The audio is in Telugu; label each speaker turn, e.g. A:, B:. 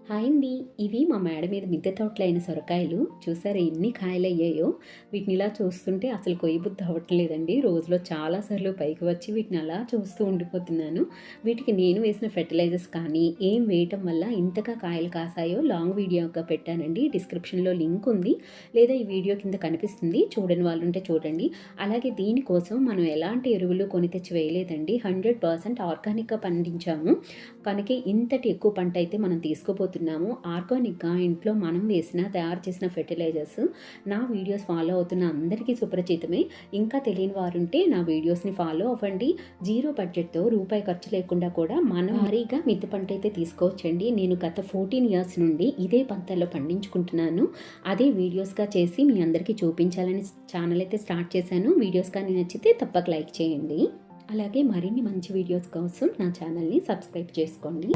A: హాయ్ అండి. ఇవి మా మేడ మీద మిద్దె తోటలైన సొరకాయలు. చూసారా ఎన్ని కాయలయ్యాయో? వీటిని ఇలా చూస్తుంటే అసలు కొయ్యబుద్ధి అవ్వట్లేదండి. రోజులో చాలా సార్లు పైకి వచ్చి వీటిని అలా చూస్తూ ఉండిపోతున్నాను. వీటికి నేను వేసిన ఫెర్టిలైజర్స్ కానీ, ఏం వేయటం వల్ల ఇంతగా కాయలు కాసాయో లాంగ్ వీడియోగా పెట్టానండి. డిస్క్రిప్షన్‌లో లింక్ ఉంది. లేదా ఈ వీడియో కింద కనిపిస్తుంది. చూడని వాళ్ళుంటే చూడండి. అలాగే దీనికోసం మనం ఎలాంటి ఎరువులు కొని తెచ్చి వేయలేదండి. 100% ఆర్గానిక్‌గా పండించాము. కనుక ఇంతటి ఎక్కువ పంట అయితే మనం తీసుకోబోతున్నాము. ఆర్గానిక్‌గా ఇంట్లో మనం తయారు చేసిన ఫెర్టిలైజర్స్ నా వీడియోస్ ఫాలో అవుతున్న అందరికీ సుపరిచితమే. ఇంకా తెలియని వారుంటే నా వీడియోస్‌ని ఫాలో అవ్వండి. జీరో బడ్జెట్‌తో రూపాయి ఖర్చు లేకుండా కూడా మనం భారీగా మిద్దె పంట అయితే తీసుకోవచ్చండి. నేను గత 14 ఇయర్స్ నుండి ఇదే పంటల్లో పండించుకుంటున్నాను. అదే వీడియోస్‌గా చేసి మీ అందరికీ చూపించాలని ఛానల్ అయితే స్టార్ట్ చేశాను. వీడియోస్ కానీ నచ్చితే తప్పక లైక్ చేయండి. అలాగే మరిన్ని మంచి వీడియోస్ కోసం నా ఛానల్ని సబ్స్క్రైబ్ చేసుకోండి.